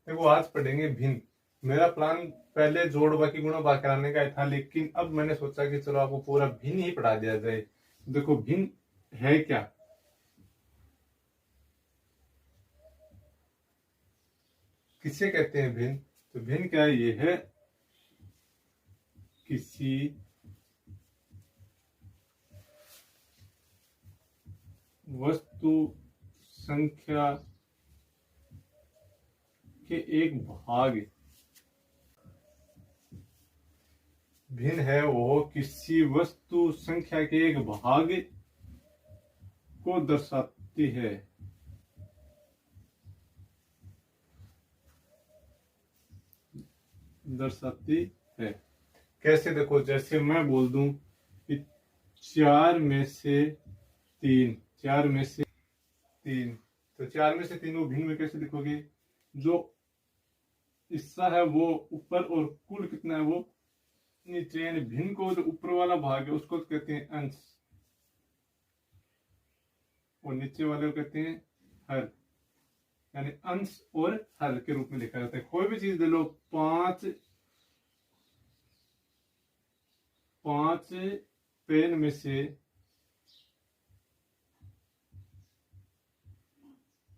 देखो आज पढ़ेंगे भिन्न। मेरा प्लान पहले जोड़ बाकी गुणा भाग कराने का था, लेकिन अब मैंने सोचा कि चलो आपको पूरा भिन्न ही पढ़ा दिया जाए। देखो भिन्न है क्या। किसे कहते हैं भिन्न? तो भिन्न क्या है? ये है किसी वस्तु संख्या के एक भाग। भिन्न है वो किसी वस्तु संख्या के एक भाग को दर्शाती है। दर्शाती है कैसे? देखो जैसे मैं बोल दूं कि 4 में से 3, 4 में से 3, तो 4 में से 3 वो भिन्न में कैसे लिखोगे? जो हिस्सा है वो ऊपर और कुल कितना है वो नीचे, यानी भिन्न को जो ऊपर वाला भाग है उसको कहते हैं अंश और नीचे वाले को कहते हैं हर, यानी अंश और हर के रूप में लिखा जाता है। कोई भी चीज ले लो, 5 पेन में से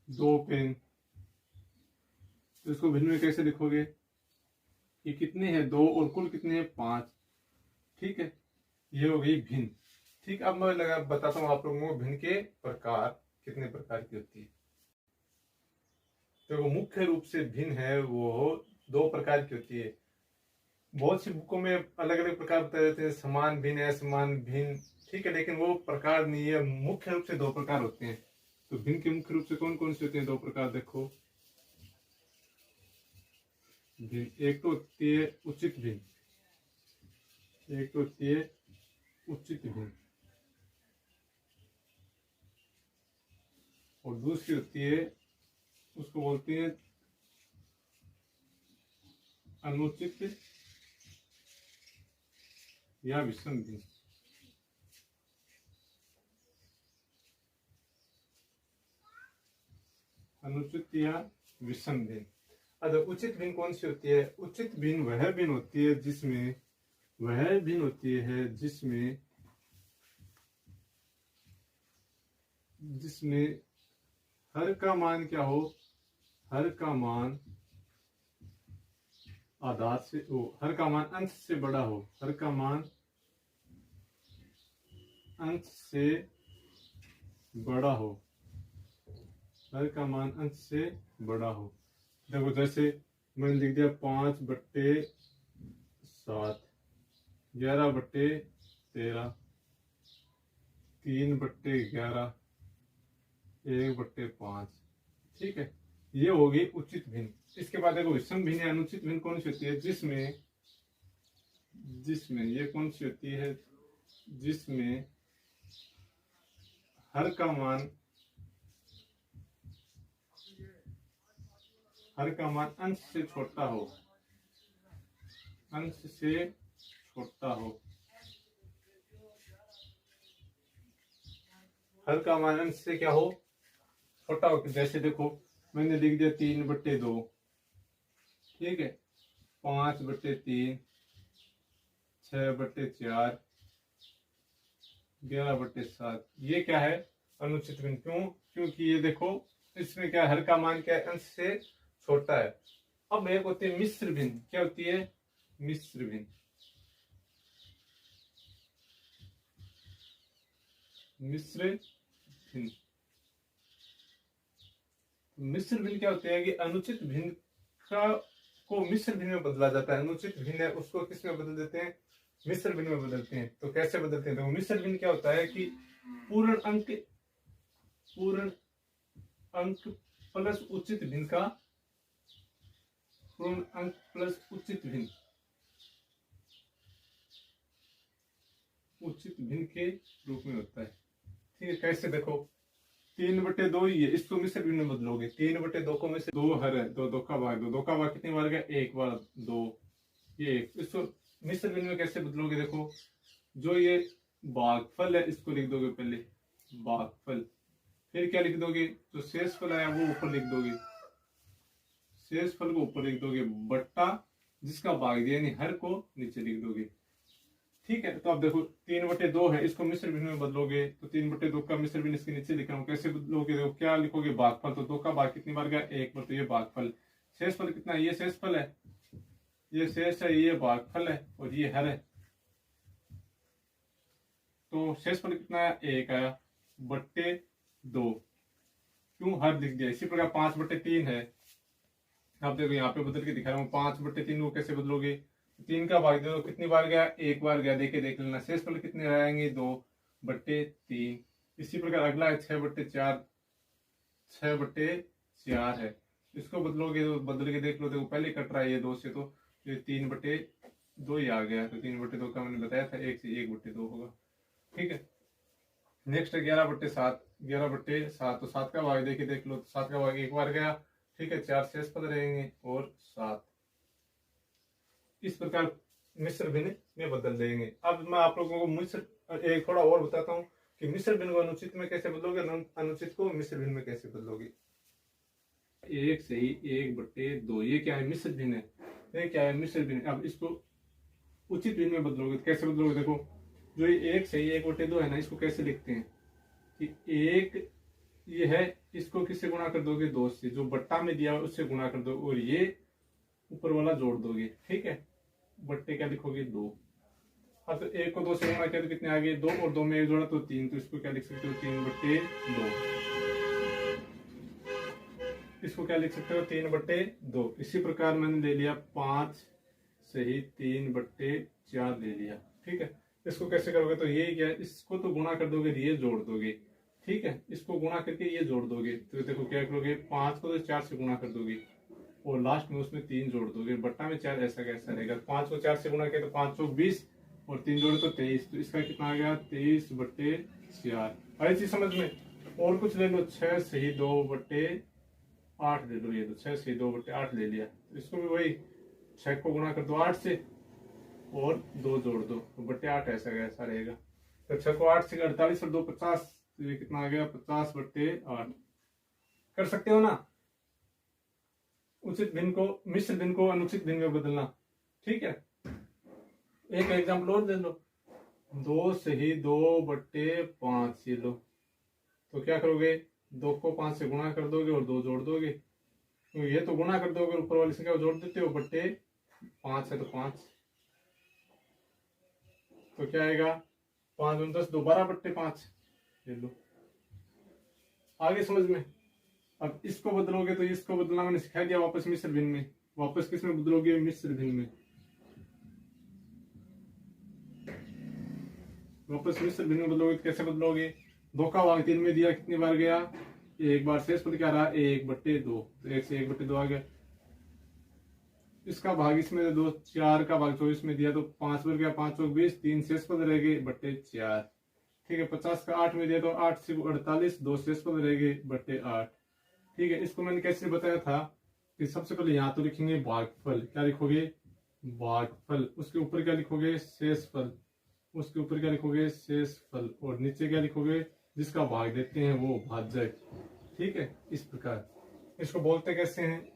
2 पेन, तो इसको भिन्न में कैसे लिखोगे? ये कितने हैं? 2 और कुल कितने हैं? 5। ठीक है, ये हो गई भिन्न। ठीक, अब मैं बताता हूँ आप लोगों को भिन्न के प्रकार कितने प्रकार की होती है। तो मुख्य रूप से भिन्न है वो 2 प्रकार की होती है। बहुत सी बुकों में अलग अलग प्रकार बताए जाते हैं, समान भिन्न, असमान भिन्न, ठीक है, लेकिन वो प्रकार नहीं है। मुख्य रूप से 2 प्रकार होते हैं। तो भिन्न के मुख्य रूप से कौन कौन से होते हैं? 2 प्रकार देखो। एक तो होती है उचित भिन्न, एक तो होती है उचित भिन्न, और दूसरी होती है उसको बोलते हैं अनुचित या विषम भिन्न। अनुचित या विषम भिन्न। अब उचित भिन्न कौन सी होती है? उचित भिन्न वह भिन्न होती है जिसमें जिसमें हर का मान क्या हो? हर का मान आधार से हो, हर का मान अंश से बड़ा हो, हर का मान अंश से बड़ा हो, हर का मान अंश से बड़ा हो। देखो जैसे मैंने लिख दिया 5/7, 11/13, 3/11, 1/5। ठीक है, ये हो गई उचित भिन्न। इसके बाद देखो विषम भिन्न या अनुचित भिन्न कौन सी होती है? जिसमें ये कौन सी होती है? जिसमें हर का मान अंश से छोटा हो, अंश से छोटा हो, हर का मान अंश से क्या हो? छोटा हो। जैसे देखो मैंने लिख दिया 3/2, ठीक है, 5/3, 6/4, 11/7। ये क्या है? अनुचित भिन्न। क्यों? क्योंकि ये देखो इसमें क्या, हर का मान क्या अंश से छोटा है। अब एक होती है मिश्र भिन्न। क्या होती है? मिश्र भिन्न। मिश्र भिन्न, मिश्र भिन्न क्या होते हैं कि अनुचित भिन्न को मिश्र भिन्न में बदला जाता है। अनुचित भिन्न है उसको किस में बदल देते हैं? मिश्र भिन्न में बदलते हैं। तो कैसे बदलते हैं? तो मिश्र भिन्न क्या होता है कि पूर्ण अंक प्लस उचित भिन्न का पूर्ण अंक प्लस उचित भिन्न के रूप में होता है। ठीक है, कैसे? देखो 3/2 ही है, इसको मिश्र भिन्न में बदलोगे। 3/2 को में से 2 हर है, 2 का भाग, 2 का भाग कितनी बार गया? 1 बार, 2, ये 1। इसको मिश्र भिन्न में कैसे बदलोगे? देखो जो ये भागफल है इसको लिख दोगे पहले, भागफल, फिर क्या लिख दोगे? जो शेषफल आया वो ऊपर लिख दोगे, शेषफल को ऊपर लिख दोगे, बट्टा जिसका भाग दिया यानी हर को नीचे लिख दोगे। ठीक है, तो अब देखो 3/2 है, इसको मिश्र भिन्न में बदलोगे तो 3/2 का मिश्र भिन्न इसके नीचे लिख रहा हूँ। कैसे बदलोगे? देखो क्या लिखोगे? भागफल। तो 2 का भाग कितनी बार गया? 1 बार, तो ये भागफल। शेषफल कितना है? ये शेषफल है, ये शेष है, ये भागफल है और ये हर है। तो शेषफल कितना है? 1 आया बट्टे 2। क्यों? हर लिख दिया। इसी प्रकार 5/3 है। अब देखो यहाँ पे बदल के दिखा रहा हूँ। 5/3 को कैसे बदलोगे? 3 का भाग दे दो, कितनी बार गया? 1 बार गया। देख लेना शेषफल कितने रहेंगे? 2/3। इसी प्रकार अगला है 6/4। 6/4 है, इसको बदलोगे तो बदल के देख लो। देखो पहले कट रहा है ये 2 से, तो ये 3/2 ही आ गया। तो 3/2 का मैंने बताया था 1 से 1/2 होगा। ठीक है, नेक्स्ट है 11/7। 11/7, तो 7 का भाग देके देख लो। तो 7 का भाग 1 बार गया। ठीक है, 4 शेषपद रहेंगे और 7। इस प्रकार मिश्र भिन्न में बदल देंगे। अब मैं आप लोगों को मिश्र एक थोड़ा और बताता हूँ कि मिश्र भिन्न को अनुचित में कैसे बदलोगे, अनुचित को मिश्र भिन्न में कैसे बदलोगे। 1 सही 1/2, ये क्या है? मिश्र भिन्न है। ये क्या है? मिश्र भिन्न। अब इसको उचित भिन्न में बदलोगे तो कैसे बदलोगे? देखो जो ये 1 सही 1/2 है ना, इसको कैसे लिखते हैं कि 1 ये है, इसको किससे गुणा कर दोगे? 2 से। जो बट्टा में दिया उससे गुणा कर दो और ये ऊपर वाला जोड़ दोगे। ठीक है, बट्टे क्या लिखोगे? 2। अब तो 1 को 2 से गुणा किया तो कितने आ गए? 2 और 2 में 1 जोड़ा तो 3। तो इसको क्या लिख सकते हो? 3/2। इसको क्या लिख सकते हो? 3/2। इसी प्रकार मैंने ले लिया 5 सही 3/4 ले लिया। ठीक है, इसको कैसे करोगे? तो ये क्या, इसको तो गुणा कर दोगे, ये जोड़ दोगे। ठीक है, इसको गुणा करके ये जोड़ दोगे। तो देखो क्या करोगे? 5 को तो 4 से गुणा कर दोगे और लास्ट में उसमें 3 जोड़ दोगे। बट्टा में 4 ऐसा कैसा रहेगा? 5 को 4 से गुणा किया तो 5 चौक 20 और 3 जोड़े तो 23। तो इसका कितना आ गया? 23/4। आई चीज समझ में? और कुछ ले लो, 6 सही 2/8 ले लो। ये तो 6 सही 2/8 ले लिया। तो इसको भी वही 6 को गुणा कर दो 8 से और 2 जोड़ दो तो 8 ऐसा कैसा रहेगा। तो 6 को 8 से 48 और 2 50, तो ये कितना आ गया? 50/8। कर सकते हो ना? उचित भिन्न को मिश्र भिन्न को अनुचित भिन्न में बदलना। ठीक है, एक एग्जाम्पल और दे लो। 2 सही 2/5 ये लो। तो क्या करोगे? 2 को 5 से गुणा कर दोगे और 2 जोड़ दोगे। तो ये तो गुणा कर दोगे, ऊपर वाली संख्या को जोड़ देते हो। बट्टे 5 है तो 5। तो क्या आएगा? 5 × 10 12/5 ले लो। आगे समझ में? अब इसको बदलोगे तो इसको बदलना मैंने सिखा दिया। वापस मिश्र भिन्न में, वापस किस में बदलोगे? मिश्र भिन्न में। वापस मिश्र भिन्न में बदलोगे तो कैसे बदलोगे? 2 का भाग 3 में दिया, कितनी बार गया? 1 बार। शेषपद क्या रहा? 1/2। तो 1 से 1/2 आ गया। इसका भाग इसमें 2, 4 का भाग 24 में दिया तो 5 बार गया। 5 चौक 20, 3 शेषपद रह गए /4। ठीक है, 50 का 8 में दिया तो 8 से 48, 2 शेषपद रह गए /8। ठीक है, इसको मैंने कैसे बताया था कि सबसे पहले यहाँ तो लिखेंगे भागफल। क्या लिखोगे? भागफल। उसके ऊपर क्या लिखोगे? शेषफल। उसके ऊपर क्या लिखोगे? शेषफल। और नीचे क्या लिखोगे? जिसका भाग देते हैं वो भाजक। ठीक है, इस प्रकार इसको बोलते कैसे हैं?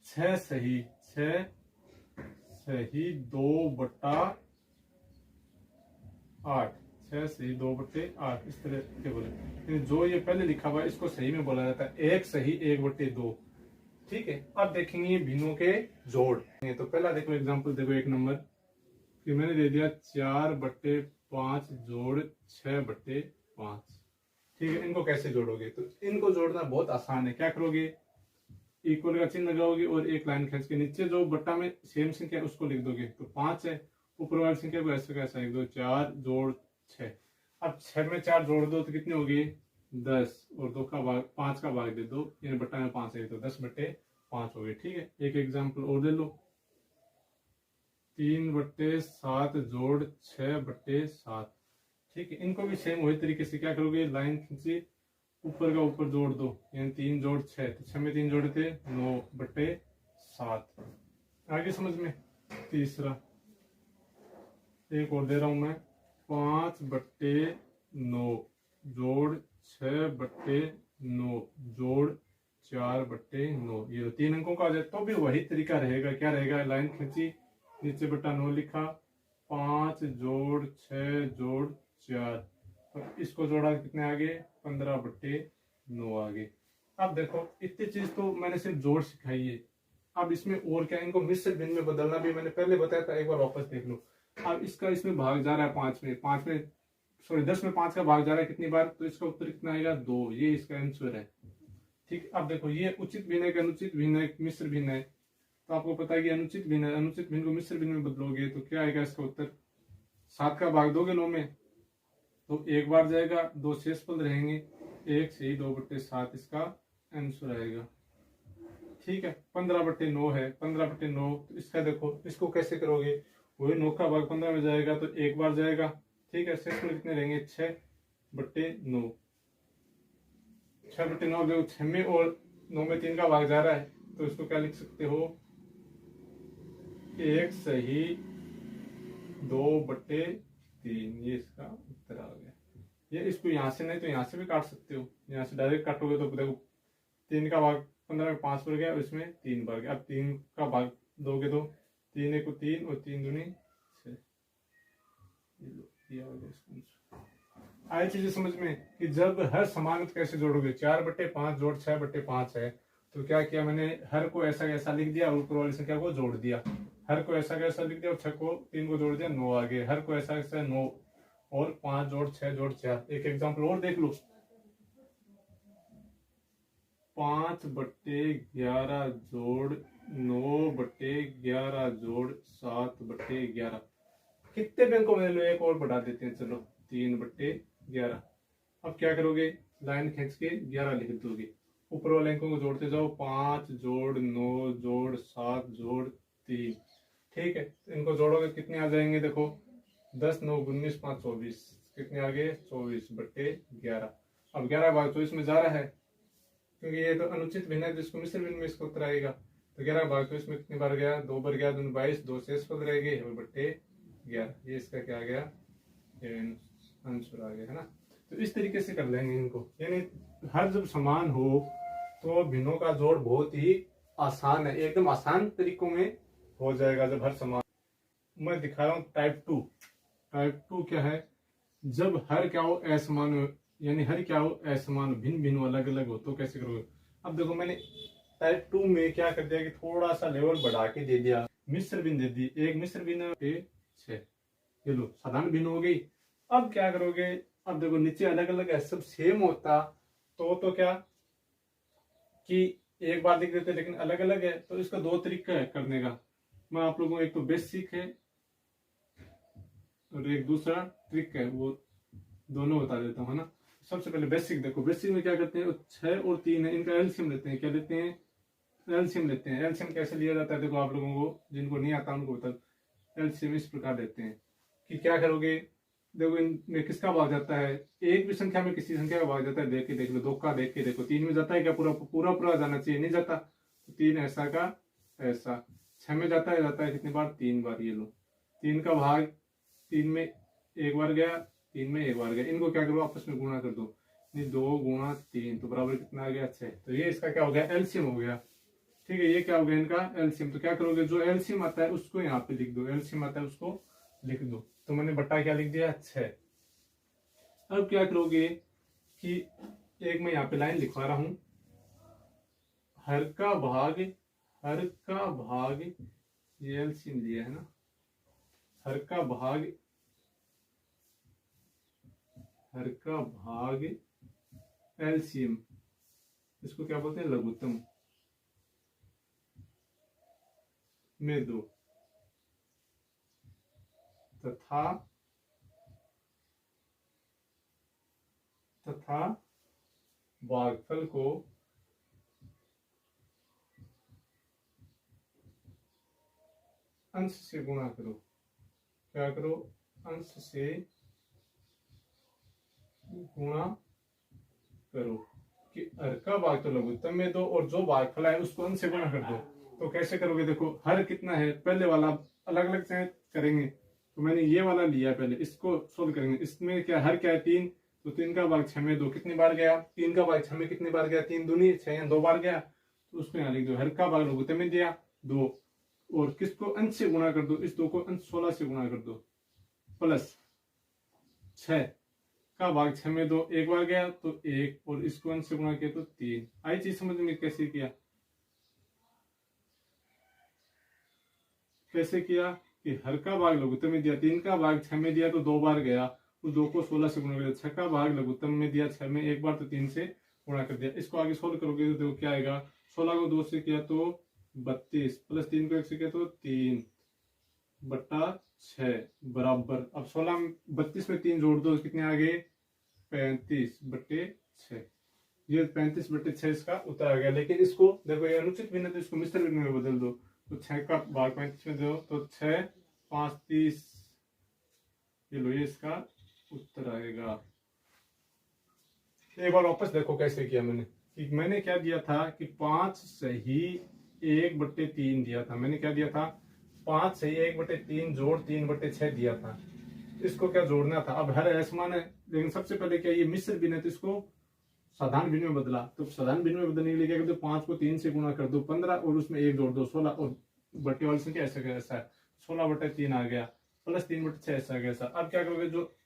6 सही 2/8। 6 सही 2/8 इस तरह के बोले। जो ये पहले लिखा हुआ है इसको सही में बोला जाता है 1 सही 1/2। ठीक है, अब देखेंगे भिन्नों के जोड़। तो पहला देखो एग्जांपल, देखो 1 नंबर कि मैंने दे दिया 4/5 जोड़ 6/5। ठीक है, इनको कैसे जोड़ोगे? तो इनको जोड़ना बहुत आसान है। क्या करोगे? इक्वल का चिन्ह लगाओगे और एक लाइन खींच के नीचे जो बट्टा में सेम संख्या है उसको लिख दोगे। तो 5 है, ऊपर वाली संख्या को ऐसे कैसा लिख दो? 4 जोड़ 6। अब 6 में 4 जोड़ दो तो कितनी होगी? 10 और 2 का भाग 5 का भाग दे दो, यानी बट्टा में 5 है तो 10/5 हो गए। ठीक है, एक एग्जाम्पल और दे लो। 3/7 जोड़ 6/7। ठीक है, इनको भी सेम वही तरीके से क्या करोगे? लाइन खींची, ऊपर का ऊपर जोड़ दो, यानी 3 जोड़ 6। तो 6 में 3 जोड़े थे 9/7। आगे समझ में? तीसरा एक और दे रहा हूं मैं, 5/9 जोड़ 6/9 जोड़ 4/9, ये 3 अंकों का आ जाए तो भी वही तरीका रहेगा। क्या रहेगा, लाइन खींची, नीचे बटा 9 लिखा, 5 जोड़ 6 जोड़ 4, और इसको जोड़ा कितने आगे, 15/9 आगे। अब देखो इतनी चीज तो मैंने सिर्फ जोड़ सिखाई है। अब इसमें और क्या, इनको मिश्र भिन्न में बदलना भी मैंने पहले बताया था, एक बार वापस देख लो। अब इसका इसमें भाग जा रहा है 5 में, सॉरी 10 में 5 का भाग जा रहा है कितनी बार, तो इसका उत्तर कितना आएगा, 2। ये इसका आंसर है। ठीक, अब देखो ये उचित भिन्न है, अनुचित भिन्न है, मिश्र भिन्न है, तो आपको पता है कि अनुचित भिन्न है। अनुचित भिन्न को मिश्र भिन्न में बदलोगे तो क्या आएगा इसका उत्तर, 7 का भाग दोगे 9 में तो 1 बार जाएगा, 2 शेष पद रहेंगे, 1 से ही 2/7 इसका आंसर आएगा। ठीक है, 15/9 है, 15/9, तो इसका देखो इसको कैसे करोगे, वही 9 का भाग 15 में जाएगा तो 1 बार जाएगा। ठीक है, शेष में कितने रहेंगे, 6/9, 6/9 जो 6 में और 9 में 3 का भाग जा रहा है, तो इसको क्या लिख सकते हो, 1 सही 2/3, ये इसका उत्तर आ गया। ये इसको यहाँ से नहीं तो यहाँ से भी काट सकते हो, यहाँ से डायरेक्ट काटोगे तो देखो 3 का भाग 15 में 5 बढ़ गया और इसमें 3 बढ़ गया। अब 3 का भाग दोगे तो 3 1 को 3 और 3 दूनी 6, आई चीजें समझ में कि जब हर समान कैसे जोड़ोगे, 4/5 जोड़ 6/5 है, तो क्या किया मैंने, हर को ऐसा कैसा लिख दिया और ऊपर वाली संख्या को जोड़ दिया, हर को ऐसा कैसा लिख दिया और 6 को 3 को जोड़ दिया, 9 आ गए, हर को ऐसा कैसा 9 और 5 जोड़ 6 जोड़ 4। एक एग्जाम्पल और देख लो, 5/11 जोड़ 9/11 जोड़ 7/11, कितने बैंकों में लो, एक और बढ़ा देते हैं, चलो 3/11। अब क्या करोगे, लाइन खींच के 11 लिख दोगे, ऊपर वाले अंकों को जोड़ते जाओ, 5 जोड़ 9 जोड़ 7 जोड़ 3। ठीक है, इनको जोड़ोगे कितने आ जाएंगे, देखो 10 9 19 5 24, कितने आ गए, 24/11। अब 11 भाग 24 में जा रहा है, क्योंकि ये तो अनुचित भिन्न है, जिसको मिश्र भिन्न में इसका उत्तर आएगा, तो 11 भाग 24 में कितने बार गया, 2 बार गया, 22, 2 शेष पद रह गए और /11, ये इसका क्या आ गया, आंसर आ गया, है ना। तो इस तरीके से कर लेंगे इनको, यानी हर जब समान हो तो भिन्नों का जोड़ बहुत ही आसान है, एकदम आसान तरीकों में हो जाएगा जब हर समान। मैं दिखा रहा हूँ टाइप 2। टाइप 2 क्या है, जब हर क्या हो असमान हो, यानी हर क्या हो असमान, भिन्न भिन्न अलग अलग हो, तो कैसे करोगे। अब देखो मैंने टाइप 2 में क्या कर दिया कि थोड़ा सा लेवल बढ़ा के दे दिया, मिश्र भिन्न दे दी, एक मिश्र भिन्न 6, ये लो साधारण भिन्न हो गई। अब क्या करोगे, अब देखो नीचे अलग अलग है, सब सेम होता तो क्या कि एक बार लिख देते, लेकिन अलग अलग है, तो इसका 2 तरीका है करने का। मैं आप लोगों को एक तो बेसिक है और एक दूसरा ट्रिक है, वो दोनों बता देता हूँ, है ना। सबसे पहले बेसिक देखो, बेसिक में क्या करते हैं, 6 और 3 है, इनका एलसीएम लेते हैं। क्या लेते हैं, एलसीएम लेते हैं। एलसीएम कैसे लिया जाता है, देखो आप लोगों को जिनको नहीं आता उनको बता, एलसीएम इस प्रकार लेते हैं कि क्या करोगे, देखो इनमें किसका भाग जाता है, एक भी संख्या में किसी संख्या का भाग जाता है, देख के देख लो, 2 का देख के देखो, 3 में जाता है क्या, पूरा पूरा पूरा जाना चाहिए, नहीं जाता, तो 3 ऐसा का ऐसा, 6 में जाता है कितनी बार, 3 बार, ये लो 3 का भाग 3 में 1 बार गया, 3 में 1 बार गया, इनको क्या करो आपस में गुणा कर दो, 2 गुणा 3 तो बराबर कितना आ गया, 6। तो ये इसका क्या हो गया, एलसीएम हो गया। ठीक है, ये क्या हो गया इनका एलसीएम। तो क्या करोगे, जो एलसीएम आता है उसको यहाँ पे लिख दो, एलसीएम आता है उसको लिख दो, तो मैंने बट्टा क्या लिख दिया, 6। अब क्या करोगे कि एक मैं यहाँ पे लाइन लिखवा रहा हूं, हर का भाग ये एलसीएम दिया है ना, हर का भाग एलसीएम, इसको क्या बोलते हैं, लघुत्तम में 2 तथा भागफल को अंश से गुणा करो। क्या करो, अंश से गुणा करो कि हर का भाग तो लघुत्तम में 2 और जो भागफल है उसको अंश से गुणा कर दो। तो कैसे करोगे, देखो हर कितना है, पहले वाला अलग अलग से करेंगे, तो मैंने ये वाला लिया, पहले इसको सोल्व करेंगे। इसमें क्या हर क्या है, 3, तो 3 का भाग 6 में 2 कितनी बार गया, 3 का भाग 6 में कितनी बार गया, 3 दूनी 6 या 2 बार गया, तो उसको यहाँ लिख दो। हर का भाग लघुत्तम में दिया 2, और किसको अंश से गुणा कर दो, इस 2 को अंश 16 से गुणा कर दो, प्लस 6 का भाग 6 में 2 एक बार गया तो 1, और इसको अंश से गुणा किया तो 3। आई चीज समझ में कैसे किया, कैसे किया कि हर का भाग लघुत्तम में दिया, 3 का भाग 6 में दिया तो 2 बार गया, उस 2 को 16 से गुणा कर दिया। 6 का भाग लघुत्तम में दिया 6 में एक बार तो 3 से गुणा कर दिया। इसको आगे सोल्व करोगे तो देखो क्या आएगा, 16 को 2 से किया तो 32, प्लस 3 को 1 से किया तो 3 बट्टा 6 बराबर। अब 16 32 में 3 जोड़ दो, कितने आ गए 35 बट्टे 6। ये 35 बट्टे 6 इसका उत्तर आ गया। लेकिन इसको देखो ये अनुचित भिन्न, तो इसको मिश्र भिन्न में बदल दो, तो 6 का भाग 35 में दो तो 6 5 30, ये लो ये इसका उत्तर आएगा। एक बार वापस देखो कैसे किया मैंने, कि मैंने क्या दिया था कि 5 सही 1/3 दिया था। मैंने क्या दिया था, 5 सही 1/3 जोड़ 3/6 दिया था। इसको क्या जोड़ना था, अब हर असमान है, लेकिन सबसे पहले क्या ये मिश्र भिन्न है तो इसको साधारण भिन्न में बदला। तो साधारण भिन्न में बदलने के लिए क्या करते, 5 को 3 से गुणा कर दो 15, और उसमें 1 जोड़ दो 16, और बट्टे वाली संख्या ऐसा कैसा है 16/3 आ गया, प्लस 3/6 ऐसा कैसा। अब क्या करोगे, जो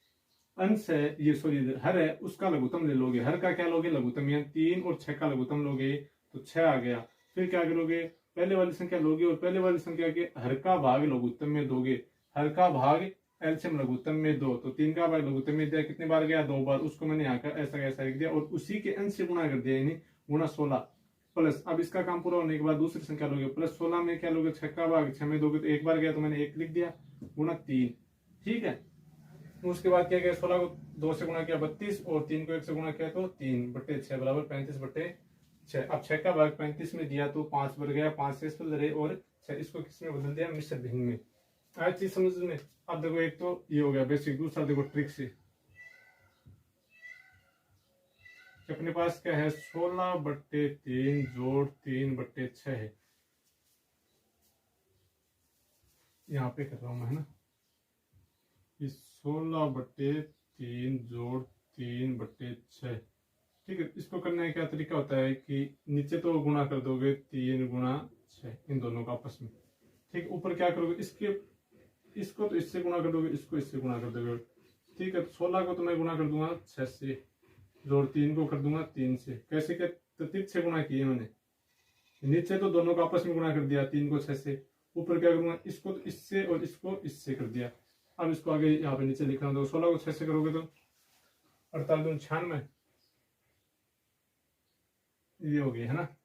अंश है ये सॉरी हर है उसका लघुत्तम ले लोगे। हर का क्या लोगे, लघुत्तम, यहाँ 3 और 6 का लघुत्तम लोगे तो 6 आ गया। फिर क्या करोगे, पहले वाली संख्या लोगे और पहले वाली संख्या के हर का भाग लघुत्तम में दोगे। हर का भाग एलसीएम लघुत्तम में 2, तो 3 का भाग लघुत्तम में दिया कितनी बार गया 2 बार, उसको मैंने यहाँ का ऐसा कैसा लिख दिया और उसी के अंश से गुणा कर दिया, यानी गुणा 16 प्लस। अब इसका काम पूरा होने के बाद दूसरी संख्या लोगे, प्लस 16 में क्या लोगे 6 का भाग 6 में दोगे तो एक बार गया तो मैंने 1 लिख दिया, गुणा 3। ठीक है, उसके बाद क्या किया, 16 को 2 से गुणा किया 32, और 3 को 1 से गुणा किया तो 3/6 बराबर 35/6। अब 6 का भाग 35 में दिया तो 5 बढ़ गया, 5 से रहे और 6, इसको किसमें बदल दिया, मिश्र भिन्न में। आज चीज समझ में। अब देखो एक तो ये हो गया बेसिक, दूसरा देखो ट्रिक से। अपने पास क्या है 16/3 जोड़ 3/6 है, यहाँ पे कर रहा हूं मैं, है ना, 16/3 जोड़ 3/6। ठीक है, इसको करने का क्या तरीका होता है कि नीचे तो गुणा कर दोगे 3 गुणा 6 इन दोनों का आपस में। ठीक, ऊपर क्या करोगे, इसको तो इससे गुणा कर दोगे, इसको इससे गुणा कर दोगे। ठीक है, 16 को तो मैं गुणा कर दूंगा 6 से, जोड़ 3 को कर दूंगा 3 से। कैसे क्या, तरतीब से गुणा किए मैंने। नीचे तो दोनों को आपस में गुणा कर दिया 3 को 6 से, ऊपर क्या करूंगा, इसको तो इससे और इसको इससे कर दिया। अब इसको आगे यहाँ पे नीचे लिख रहा हूँ, 16 को 6 से करोगे तो 48 96 ये हो गया, है ना,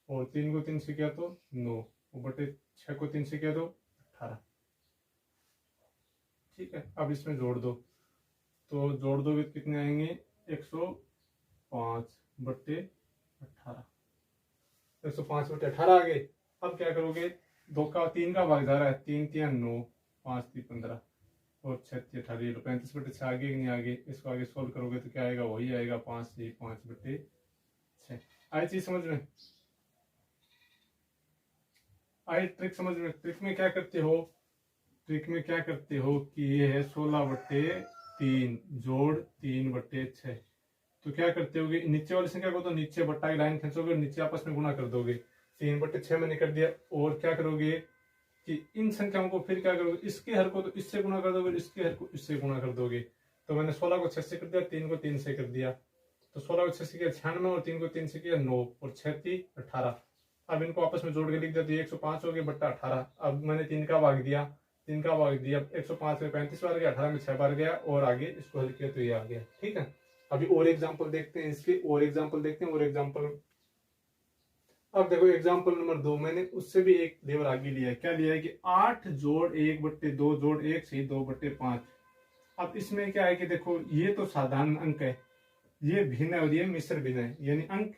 और 3 को 3 से किया तो 9, बटे 6 को 3 से किया तो 18। ठीक है, अब इसमें जोड़ दो, तो जोड़ दोगे कितने आएंगे 105/18, 105/18 आ गए। अब क्या करोगे, 3 का भाग जा रहा है, 3 3 9, 5 3 15 और 6 3 18, 35/6 आगे कि नहीं आगे। इसको आगे सोल्व करोगे तो क्या आएगा, वही आएगा 5 3 5/6। आई चीज समझ में, आई ट्रिक समझ में। ट्रिक में क्या करते हो, ट्रिक में क्या करते हो कि ये है 16/3 जोड़ 3/6। तो क्या करते होगे, नीचे वाली संख्या को तो नीचे बट्टा की लाइन खींचोगे, नीचे आपस में गुणा कर दोगे। 3/6 मैंने कर दिया, और क्या करोगे कि इन संख्याओं को फिर क्या करोगे, इसके हर को तो इससे गुणा कर दोगे, इसके हर को इससे गुणा कर दोगे। तो मैंने 16 को 6 से कर दिया, 3 को 3 से कर दिया, तो 16 को 6 से किया 96, और 3 को 3 से किया 9, और 6 3 18। अब इनको आपस में जोड़ के लिख दिया तो 105 हो गया बट्टा 18। अब मैंने 3 का भाग दिया, 105 में 35 बार गया, 18 में 6 बार गया, और आगे इसको हल किया तो ये आ गया। ठीक है, अभी और एग्जांपल देखते हैं इसके, और एग्जांपल देखते हैं, और एग्जांपल। अब देखो एग्जांपल नंबर 2 मैंने उससे भी एक लेवल आगे लिया है। क्या लिया है कि 8 जोड़ 1/2 जोड़ 1 से 2/5। अब इसमें क्या है कि देखो ये तो साधारण अंक है, ये भिन्न है और ये मिश्र भिन्न है, यानी अंक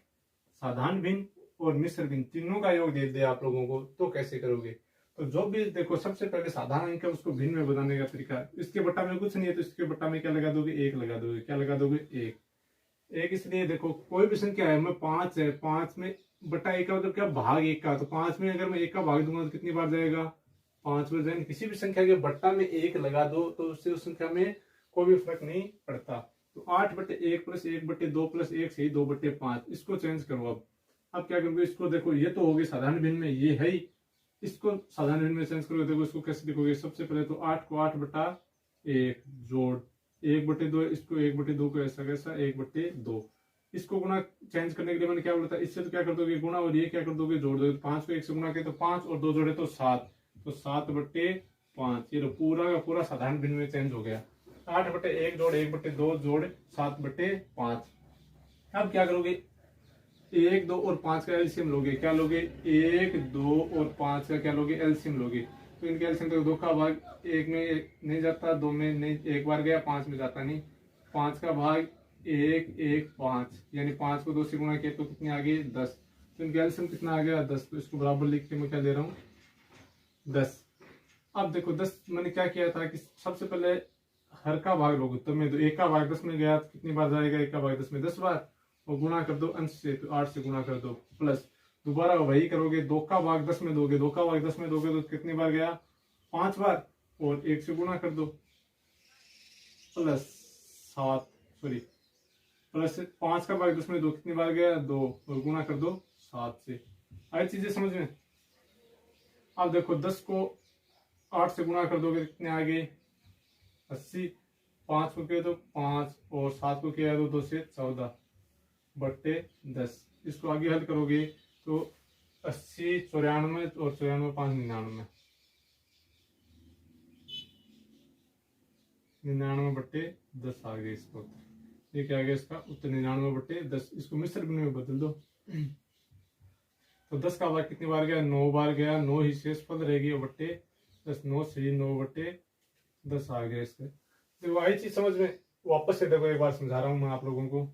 साधारण भिन्न और मिश्र भिन्न तीनों का योग दे दिया आप लोगों को। तो कैसे करोगे, तो जो भी देखो सबसे पहले साधारण अंक है उसको भिन्न में बनाने का तरीका, इसके बट्टा में कुछ नहीं है तो इसके बट्टा में क्या लगा दोगे, 1 लगा दोगे। क्या लगा दोगे, 1। इसलिए देखो कोई भी संख्या है, मैं 5 है, 5 में बट्टा 1 का मतलब क्या, भाग 1 का। तो 5 में अगर मैं 1 का भाग दूंगा तो कितनी बार जाएगा, 5 बार। किसी भी संख्या के बट्टा में 1 लगा दो तो उससे उस संख्या में कोई भी फर्क नहीं पड़ता। तो 8/1 प्लस 1/2 प्लस 1 से ही 2/5, इसको चेंज करो। अब क्या करोगे, इसको देखो ये तो होगी साधारण भिन्न में, ये है ही, इसको साधारण भिन्न में चेंज करोगे। देखो इसको कैसे लिखोगे, सबसे पहले तो 8 को 8/1 जोड़ 1/2, इसको 1/2 को ऐसा कैसा 1/2, इसको गुणा चेंज करने के लिए मैंने क्या बोला था, इससे तो क्या कर दोगे गुणा, और ये क्या कर दोगे जोड़ दोगे। 5 को 1 से गुणा किया तो 5 और 2 जोड़े तो 7, तो 7/5, ये तो पूरा का पूरा साधारण भिन्न में चेंज हो गया। 8/1 जोड़ 1/2 जोड़ 7/5। अब क्या करोगे, 1, 2 और 5 का एलसीएम लोगे। क्या लोगे, 1, 2 और 5 का क्या लोगे, एलसीएम लोगे। तो इनके एलसीएम तो 2 का भाग 1 में नहीं जाता, 2 में नहीं, एक बार गया, 5 में जाता नहीं। 5 का भाग 1, 1, 5, यानी 5 को 2 से गुणा किया तो कितने आ गए 10। तो इनके एलसीएम कितना आ गया 10। तो इसको बराबर लिख के मैं क्या दे रहा हूँ 10। अब देखो 10 मैंने क्या किया था कि सबसे पहले हर का भाग लोगे, तो मैं 1 का भाग 10 में गया तो कितनी बार जाएगा, 1 का भाग 10 में 10 बार, और गुणा कर दो अंश से, तो 8 से गुणा कर दो, प्लस दोबारा वही करोगे, 2 का भाग 10 में दोगे, 2 का भाग 10 में दोगे तो कितनी बार गया 5 बार, और 1 से गुणा कर दो, प्लस 7, सॉरी प्लस 5 का भाग 10 में दो कितनी बार गया 2, और गुणा कर दो 7 से। आई चीजें समझ में। अब देखो 10 को 8 से गुणा कर दोगे कितने आ गए 80, 5 को किया तो 5, और 7 को किया तो 2 से 14/10। इसको आगे हल करोगे तो 80 94 और 94 5 99, 99/10 आ गया इसका उत्तर। ये क्या आ गया इसका उत्तर 99/10। इसको मिश्र भिन्न में बदल दो। तो 10 का भाग कितनी बार गया 9 बार गया, 9 ही शेषफल रहेगी, बट्टे 10, 9 से 9/10 आ गया इसका। देखो आई चीज समझ में। वापस से देखो एक बार समझा रहा हूं मैं आप लोगों को।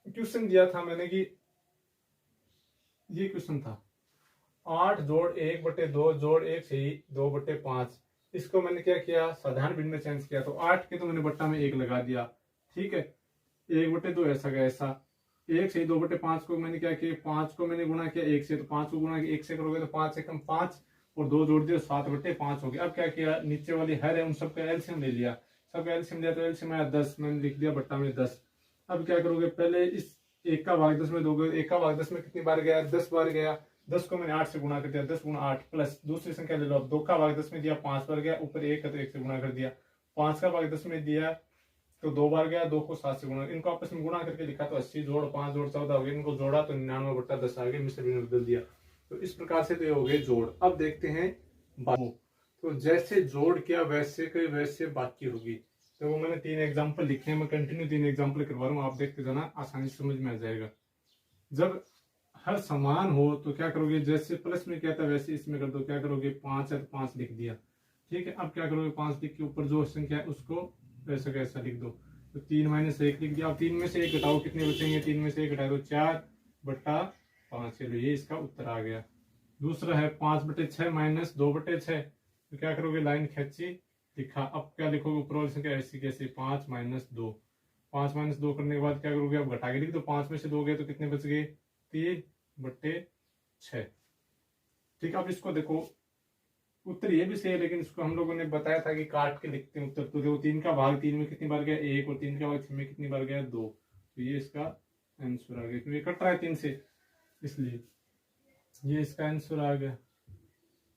क्वेश्चन दिया था मैंने कि ये क्वेश्चन था 8 जोड़ 1/2 जोड़ 1 से ही 2/5। इसको मैंने क्या किया साधारण भिन्न में चेंज किया, तो 8 के तो मैंने बट्टा में 1 लगा दिया, ठीक है, 1/2 ऐसा का ऐसा, 1 से 2/5 को मैंने क्या किया 5 को मैंने गुणा किया 1 से, तो 5 को गुणा 1 से करोगे तो 5 से कम 5 और 2 जोड़ दिया 7/5 हो गया। अब क्या किया नीचे वाली हर है उन सबका एलसीएम ले लिया, सबका एलसीएम लिया तो एलसीएम आया 10, मैंने लिख दिया बट्टा में 10। अब क्या करोगे पहले इस 1 का भाग 10 में दोगे, 1 का भाग 10 में कितनी बार गया 10 बार गया, 10 को मैंने 8 से गुणा कर दिया, 10 गुणा 8, प्लस दूसरी संख्या ले लो। अब 2 का भाग 10 में दिया 5 बार गया, ऊपर 1 है तो 1 से गुणा कर दिया। 5 का भाग 10 में दिया तो 2 बार गया, 2 को 7 से गुणा, इनको आपस में गुणा करके लिखा तो 80 जोड़ 5 जोड़ 14 हो गया, इनको जोड़ा तो 99/10 आ गया, मिश्र भिन्न में बदल दिया। तो इस प्रकार से तो ये हो गए जोड़। अब देखते हैं तो जैसे जोड़ किया वैसे बाकी होगी। तो वो मैंने 3 एग्जाम्पल लिखे हैं, मैं कंटिन्यू 3 एग्जाम्पल करवा रहा हूँ, आप देखते जाना, आसानी से समझ में आ जाएगा। जब हर समान हो तो क्या करोगे जैसे प्लस में क्या था वैसे इसमें कर दो। क्या करोगे 5 है तो 5 लिख दिया, ठीक है। अब क्या करोगे 5 लिख के ऊपर जो संख्या है उसको वैसा कैसा लिख दो, तो 3 - 1 लिख दिया। अब 3 में से 1 घटाओ कितने बचेंगे, 3 में से 1 घटाओ तो 4/5। चलो ये इसका उत्तर आ गया। दूसरा है 5/6 - 2/6, तो क्या करोगे लाइन खींची लिखा। अब क्या लिखोगे ऊपर वाली संख्या ऐसी कैसे 5 - 2, 5 - 2 करने के बाद क्या करोगे अब घटा के लिख दो। 5 में से 2 गए तो कितने बच गए 3/6, ठीक। अब इसको देखो उत्तर ये भी सही है, लेकिन इसको हम लोगों ने बताया था कि काट के लिखते हैं उत्तर। तो देखो 3 का भाग 3 में कितनी बार गया 1, और 3 का भाग 6 में कितनी बार गया 2, तो ये इसका आंसर आ गया, क्योंकि कट रहा है 3 से इसलिए ये इसका आंसर आ गया।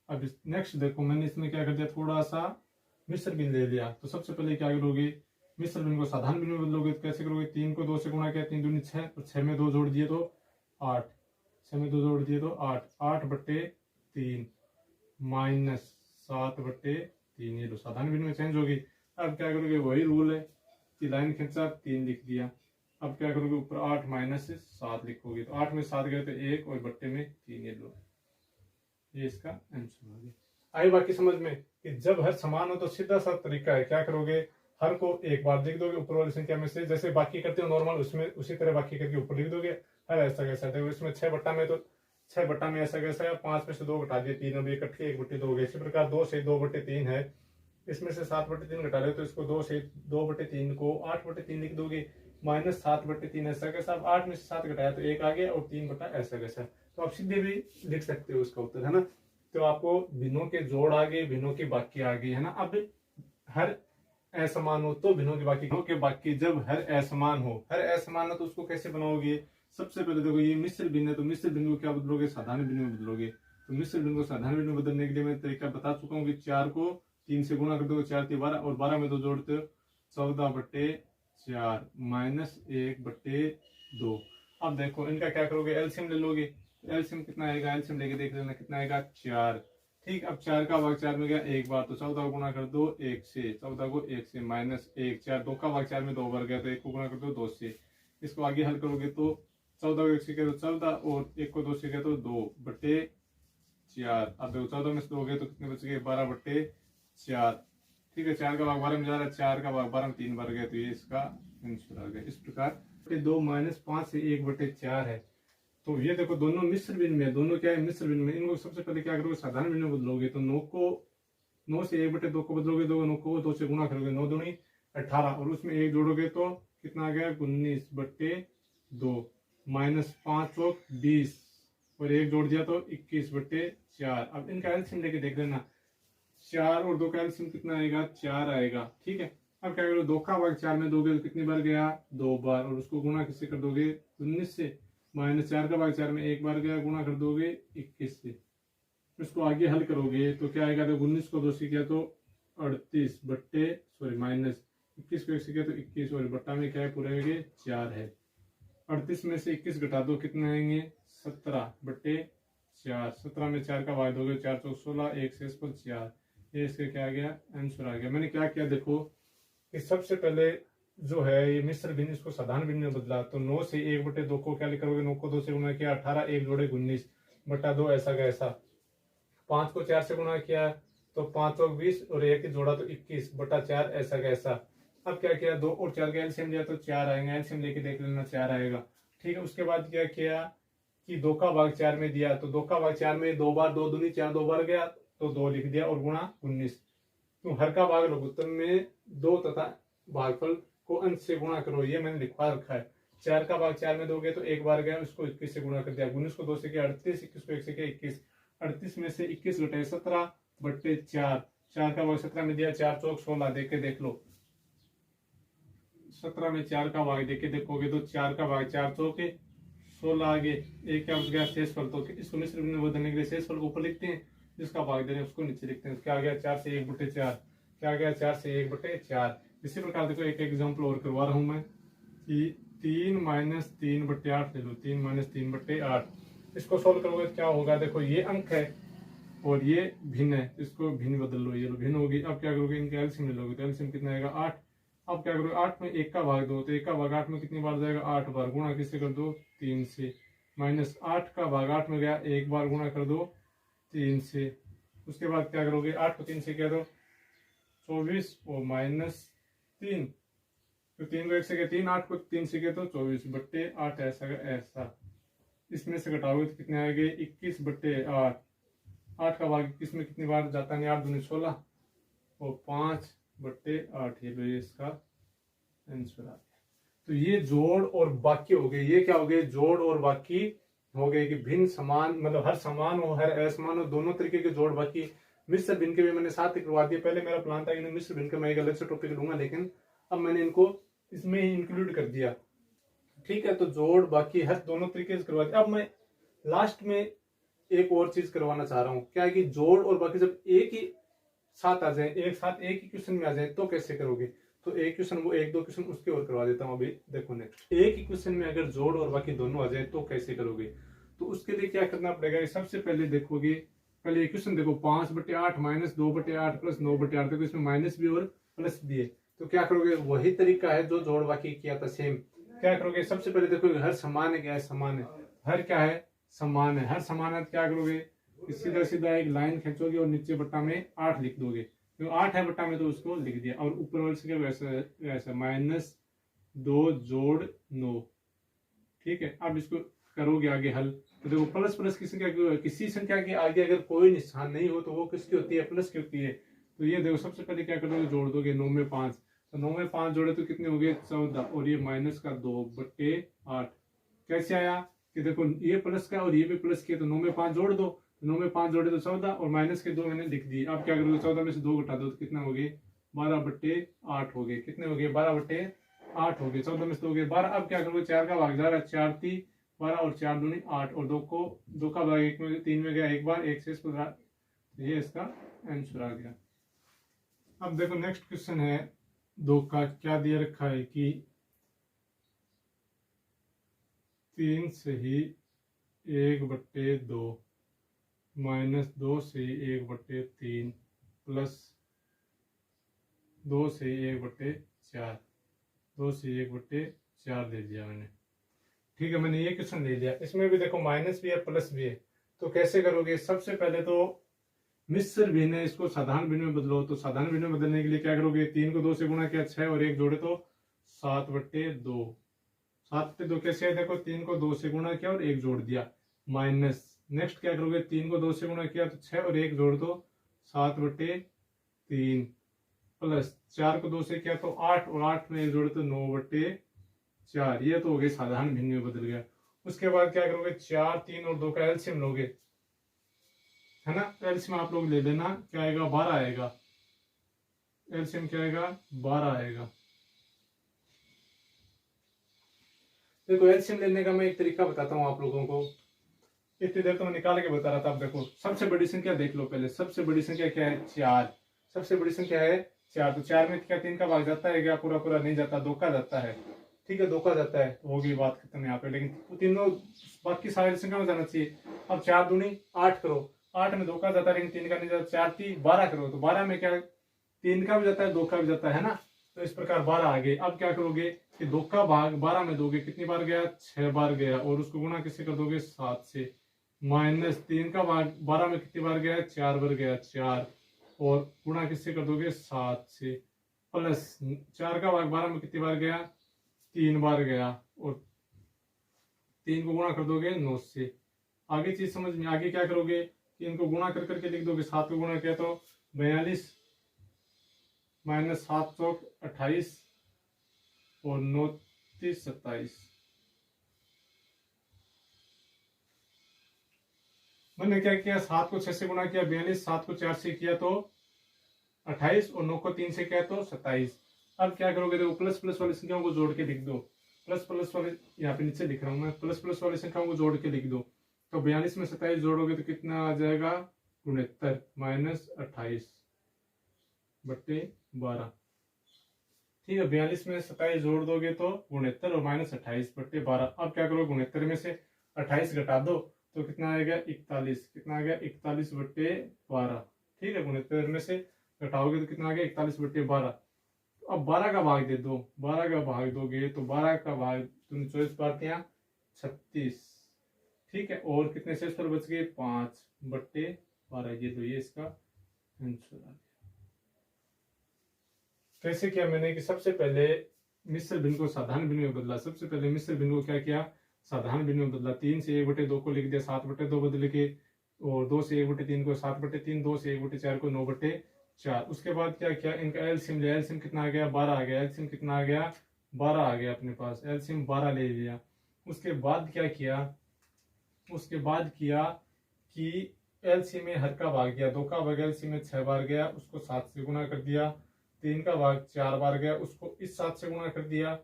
अब नेक्स्ट देखो मैंने इसमें क्या कर दिया थोड़ा सा मिश्र भिन्न ले लिया। तो सबसे पहले क्या करोगे मिश्र भिन्न को साधारण भिन्न में बदलोगे, तो कैसे करोगे 3 को 2 से गुणा किया 3 दूनी 6, और 6 में 2 जोड़ दिए तो 8, 6 में 2 जोड़ दिए तो 8, 8/3 माइनस 7/3, ये लो साधारण भिन्न में चेंज होगी। अब क्या करोगे वही रूल है कि लाइन खींचा 3 लिख दिया। अब क्या करोगे ऊपर 8 - 7 लिखोगे, तो 8 में 7 गए तो 1 और बट्टे में 3, ये लो, ये इसका आंसर हो गया। आई बाकी समझ में कि जब हर समान हो तो सीधा सा तरीका है, क्या करोगे हर को एक बार लिख दोगे ऊपर वाली संख्या में से, जैसे बाकी करते हो नॉर्मल उसमें उसी तरह बाकी करके ऊपर लिख दोगे। हर ऐसा कैसा देखो इसमें 6 बट्टा में तो 6 बट्टा में ऐसा कैसा है 5 में से 2 घटा दिए 3, अब ये कट के 1/2 हो गया। इसी प्रकार 2 से 2/3 है, इसमें से 7/3 घटा ले तो इसको 2 से 2/3 को 8/3 लिख दोगे, माइनस 7/3 ऐसा कैसा। अब 8 में से 7 घटाया तो 1 आ गया, और 3 बटा ऐसा कैसा, तो आप सीधे भी लिख सकते हो उसका उत्तर, है ना। तो आपको भिन्नों के जोड़ आ गए, भिन्नों की बाकी आ गई, है ना। अब हर असमान हो तो भिन्न होगी बाकी के बाकी। जब हर असमान हो, हर असमान हो तो उसको कैसे बनाओगे? सबसे पहले देखो ये मिश्र भिन्न है, तो मिश्र भिन्न को क्या बदलोगे? साधारण भिन्न में बदलोगे। तो मिश्र भिन्न को साधारण भिन्न में बदलने के लिए मैं तरीका बता चुका हूँ कि 4 को 3 से गुणा कर दो, 4 3 12 और 12 में 2 जोड़ते हो 14/4 माइनस 1/2। अब देखो इनका क्या करोगे? एलसीएम ले लोगे। एलसीएम कितना आएगा? एलसीएम लेके देख लेना कितना आएगा? 4। ठीक, अब 4 का भाग 4 में गया एक बार, तो 14 को गुणा कर दो 1 से, 14 को 1 से माइनस 1, 4 2 का भाग 4 में 2 बार गया, तो 1 को गुणा कर दो 2 से। इसको आगे हल करोगे तो 14 को 1 से किया तो 14 और 1 को 2 से किया तो 2/4। अब देखो 14 में से 2 गए तो कितने बच गए? 12/4। ठीक है, 4 का भाग 12 में जा रहा है, 4 का भाग 12 में 3 बार गया, तो ये इसका आंसर आ गया। इस प्रकार 2 माइनस 5 से 1/4 है। तो ये देखो दोनों मिश्र भिन्न में, दोनों क्या है? मिश्र भिन्न में। इनको सबसे पहले क्या करोगे? साधारण भिन्न में बदलोगे। तो 9 से 1/2 को बदलोगे, 9 को 2 से गुणा करोगे, 9 दूनी 18 और उसमें 1 जोड़ोगे तो कितना आ गया? 19/2 माइनस 5 चौक 20 और 1 जोड़ दिया तो 21/4। अब इनका एलसीएम लेके देख लेना, 4 और 2 का एलसीएम कितना आएगा? 4 आएगा। ठीक है, अब क्या करोगे? 2 का भाग 4 में दोगे तो कितनी बार गया? 2 बार और उसको गुणा किससे कर दोगे? 19 से, माइनस 4 का भाग 4 में 1 बार गया, गुणा कर दोगे 21 से। इसको आगे हल करोगे तो क्या आएगा? तो 19 को 2 से किया तो 38 बट्टे माइनस 21 को 1 से किया तो 21 और बट्टा में क्या है? पूरे में 4 है। 38 में से 21 घटा दो, कितने आएंगे? 17/4। 17 में 4 का भाग दोगे, 4 चौक 16, 1 से 4। ये इसका क्या आ गया? आंसर आ गया। मैंने क्या किया देखो कि सबसे पहले जो है ये मिश्र भिन्न, इसको साधारण भिन्न में बदला। तो 9 से 1/2 को क्या करोगे? 9 को 2 से गुणा किया 18, 1 जोड़े 19/2 ऐसा का ऐसा। 5 को 4 से गुणा किया तो 5 चौक 20 और 1 जोड़ा तो 21/4 ऐसा का ऐसा। अब क्या किया? 2 और 4 का एलसीएम लिया तो 4 आएगा। एलसीएम लेके देख लेना 4 आएगा। ठीक है, उसके बाद क्या किया कि 2 का भाग 4 में दिया, तो 2 का भाग 4 में 2 बार 2 दूनी 4 2 बार गया तो 2 लिख दिया और गुणा 19। तो हर का भाग लघुत्तम में 2 तथा भागफल को अंश से गुणा करो, ये मैंने लिखवा रखा है। 4 का भाग 4 में दोगे तो 1 बार गया, उसको 21 से गुणा कर दिया। 19 को 2 से किया 38, 21 को 1 से किया 21। 38 में से 21 घटाए 17/4। 4 का भाग 17 में दिया, 4 चौक 16, देख के देख लो। 17 में 4 का भाग देख के देखोगे तो 4 का भाग 4 चौक 16 आगे, एक क्या बच गया? शेषफल। तो इसको मिश्र भिन्न में बदलने के लिए शेषफल को ऊपर लिखते हैं, जिसका भाग दे रहे हैं उसको नीचे लिखते हैं। क्या आ गया? 4 से 1/4। क्या आ गया? 4 से 1/4। इसी प्रकार देखो एक एग्जाम्पल और करवा रहा हूं मैं कि 3 माइनस 3/8 ले लो। 3 माइनस 3/8 इसको सोल्व करोगे तो क्या होगा? देखो ये अंक है और ये भिन्न है, इसको भिन्न बदल लो, ये भिन्न होगी। अब क्या करोगे? इनके एलसीएम ले लोगे तो एलसीएम कितना आएगा? 8। अब क्या करोगे? 8 में 1 का भाग दो, तो 1 का भाग 8 में कितनी बार जाएगा? 8 बार। गुणा किससे कर दो? 3 से। माइनस 8 का भाग 8 में गया, 1 बार, गुणा कर दो 3 से। उसके बाद क्या करोगे? 8 को 3 से क्या दो? 24 और माइनस 3, तो 3 को 1 से किया 3, 8 को 3 से किया तो 24/8 ऐसा का ऐसा। इसमें से घटाओगे तो कितने आएंगे? 21/8। 8 का भाग 21 में कितनी बार जाता है? 8 दूनी 16 और 5/8। ये इसका आंसर आ गया। तो ये जोड़ और बाकी हो गए। ये क्या हो गए? जोड़ और बाकी हो गए कि भिन्न समान, मतलब हर समान हो हर असमान हो, दोनों तरीके के जोड़ बाकी। मिश्र भिन्न के भी मैंने साथ ही करवा दिया। पहले मेरा प्लान था कि मिश्र भिन्न का मैं एक अलग से टॉपिक लूंगा, लेकिन अब मैंने इनको इसमें ही इंक्लूड कर दिया। ठीक है, तो जोड़ बाकी हर दोनों तरीके से करवा दिया। अब मैं लास्ट में एक और चीज करवाना चाह रहा हूँ। क्या है कि जोड़ और बाकी जब एक ही साथ आ जाए, एक साथ एक ही क्वेश्चन में आ जाए तो कैसे करोगे? तो एक क्वेश्चन, वो 1 2 क्वेश्चन उसके और करवा देता हूँ अभी। देखो नेक्स्ट, एक ही क्वेश्चन में अगर जोड़ और बाकी दोनों आ जाए तो कैसे करोगे? तो उसके लिए क्या करना पड़ेगा? सबसे पहले देखोगे, पहले क्वेश्चन देखो 5/8 माइनस 2/8 प्लस 9/8। देखो इसमें माइनस भी और प्लस भी है, तो क्या करोगे? वही तरीका है जो जोड़ बाकी किया था, सेम। क्या करोगे? सबसे पहले देखो हर समान है, क्या है? समान है। हर क्या है? समान है। हर समान है, क्या करोगे? सीधा सीधा एक लाइन खींचोगे और नीचे बट्टा में 8 लिख दोगे। तो 8 है बट्टा में, तो उसको लिख दिया। और ऊपर वाले से क्या वैसा -2 जोड़ 9। ठीक है, अब इसको करोगे आगे हल, तो देखो प्लस प्लस किसी का, किसी संख्या के आगे अगर कोई निशान नहीं हो तो वो किसकी होती है? प्लस की होती है। तो ये देखो सबसे पहले क्या करोगे? जोड़ दोगे 9 में 5, तो 9 में 5 जोड़े तो कितने हो गए? 14 और ये माइनस का 2/8। कैसे आया कि देखो ये प्लस का और ये भी प्लस किया, तो 9 में 5 जोड़ दो, तो 9 में 5 जोड़े तो 14 और माइनस के 2 मैंने लिख दिए। अब क्या करोगे? 14 में से 2 घटा दो तो कितना हो गए? 12/8 हो गए। कितने हो गए? 12/8 हो गए। 14 में से 2 हो गए 12। अब क्या करोगे? 4 का भाग जा रहा है, 4 3 12 और 4 दूनी 8 और 2 का भाग 1 में 3 में गया एक बार, 1 से इसको ये इसका आंसर आ गया। अब देखो नेक्स्ट क्वेश्चन है 2 का। क्या दिया रखा है कि 3 से ही 1/2 माइनस 2 से 1/3 प्लस 2 से 1/4, 2 से 1/4 दे दिया मैंने। ठीक है, मैंने ये क्वेश्चन ले लिया। इसमें भी देखो माइनस भी है प्लस भी है, तो कैसे करोगे? सबसे पहले तो मिश्र भिन्न है, इसको साधारण भिन्न में बदलो। तो साधारण भिन्न में बदलने के लिए क्या करोगे? 3 को 2 से गुणा किया 6 और 1 जोड़े तो 7/2। 7/2 कैसे है? देखो 3 को 2 से गुणा किया और 1 जोड़ दिया, माइनस नेक्स्ट क्या करोगे? 3 को 2 से गुणा किया तो 6 और 1 जोड़ दो 7/3 प्लस 4 को 2 से किया तो 8 और 8 में 1 जोड़े तो 9/4। ये तो हो गए साधारण भिन्न में बदल गया। उसके बाद क्या करोगे? 4 3 और 2 का एलसीएम लोगे, है ना? एलसीएम आप लोग ले लेना, क्या आएगा? 12 आएगा। एलसीएम क्या आएगा? 12 आएगा। देखो एलसीएम लेने का मैं एक तरीका बताता हूँ आप लोगों को। इतनी देर तो मैं निकाल के बता रहा था। अब देखो सबसे बड़ी संख्या देख लो पहले। सबसे बड़ी संख्या क्या है? 4। सबसे बड़ी संख्या है 4। तो 4 में क्या 3 का भाग जाता है क्या? पूरा पूरा नहीं जाता, 2 का जाता है। ठीक है, 2 का जाता है, तो होगी बात खत्म यहाँ पे। लेकिन तीनों बाकी सारी संख्या में जाना चाहिए। अब 4 दूनी 8 करो, 8 में 2 का जाता है लेकिन 3 का नहीं जाता। 4 3 12 करो, तो 12 में क्या 3 का भी जाता है 2 का भी जाता है ना? तो इस प्रकार 12 आ गए। अब क्या करोगे कि 2 का भाग 12 में दोगे, कितनी बार गया? 6 बार गया, और उसको गुणा किससे कर दोगे? 7 से। माइनस 3 का भाग 12 में कितनी बार गया? 4 बार गया, 4, और गुणा किससे कर दोगे? 7 से। प्लस 4 का भाग 12 में कितनी बार गया? 3 बार गया, और 3 को गुणा कर दोगे 9 से। आगे चीज समझ में? आगे क्या करोगे कि इनको गुणा कर करके लिख दोगे। 7 को गुणा किया तो 42 माइनस 7 चौक 28 और 9 30 27। मैंने क्या किया? 7 को 6 से गुणा किया 42, 7 को 4 से किया तो 28 और 9 को 3 से किया तो 27। अब क्या करोगे? देखो प्लस प्लस वाली संख्याओं को जोड़ के लिख दो। प्लस प्लस वाले यहाँ पे नीचे लिख रहा हूं मैं, प्लस प्लस वाली संख्याओं को जोड़ के लिख दो। तो 42 में 27 जोड़ोगे तो कितना आ जाएगा? 69 माइनस 28/12। ठीक है, 42 में 27 जोड़ दोगे तो 69 और माइनस 28/12। अब क्या करो? 69 में से 28 घटा दो तो कितना आएगा? 41। कितना आ गया? 41/12। ठीक है, 69 में से घटाओगे तो कितना आ गया? 41/12। अब 12 का भाग दे दो। 12 का भाग दोगे तो 12 का भाग तुमने 24 बार दिया 36। ठीक है, और कितने शेष पर बच गए? 5/12। ये तो ये इसका आंसर आ गया। कैसे किया मैंने कि सबसे पहले मिश्र भिन्न को साधारण भिन्न में बदला। सबसे पहले मिश्र भिन्न को क्या किया? साधारण भिन्न में बदला। 3 से 1/2 को लिख दिया 7/2 बदल के, और 2 से 1/3 को 7/3, 2 से 1/4 को 9/4। उसके बाद क्या किया? इनका एलसीएम लिया। एलसीएम कितना आ गया? 12 आ गया। एलसीएम कितना आ गया? 12 आ गया अपने पास। एलसीएम 12 ले लिया। उसके बाद क्या किया? उसके बाद किया कि एलसीएम में हर का भाग गया। 2 का भाग एलसीएम में 6 बार गया, उसको 7 से गुणा कर दिया। 3 का भाग 4 बार गया, उसको इस 7 से गुणा कर दिया।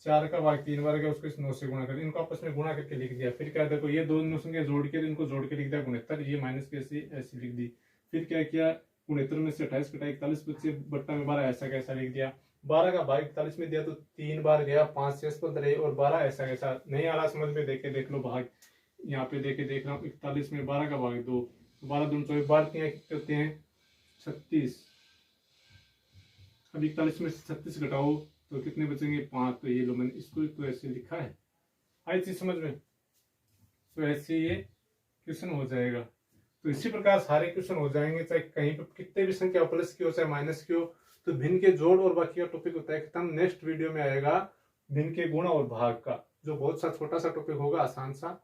4 का भाग 3 बार गया, उसको इस 9 से गुणा कर दिया। इनको आपस में गुणा करके लिख दिया। फिर क्या? देखो ये दोनों संख्या जोड़ के इनको जोड़ के लिख दिया 69। ये माइनस की ऐसी लिख दी। फिर क्या किया? 69 में से 28 कटा 41 बच्चे बट्टा में 12 ऐसा कैसा लिख दिया। 12 का भाग 41 में दिया तो 3 बार गया, 5 से 15 और 12 ऐसा कैसा। नहीं आ रहा समझ में? देखे देख लो भाग, यहाँ पे देख रहा हूँ। 41 में 12 का भाग 2, 12 दूनी 24, 12 कितने होते हैं? 36। अब 41 में से 36 घटाओ तो कितने बचेंगे? 5। तो ये लो, मैंने इसको तो ऐसे लिखा है। आई चीज समझ में? तो ऐसे ये क्वेश्चन हो जाएगा। तो इसी प्रकार सारे क्वेश्चन हो जाएंगे, चाहे कहीं पर कितने भी संख्या प्लस की हो चाहे माइनस की हो। तो भिन्न के जोड़ और बाकी का टॉपिक होता है खत्म। नेक्स्ट वीडियो में आएगा भिन्न के गुणा और भाग का, जो बहुत सा छोटा सा टॉपिक होगा, आसान सा।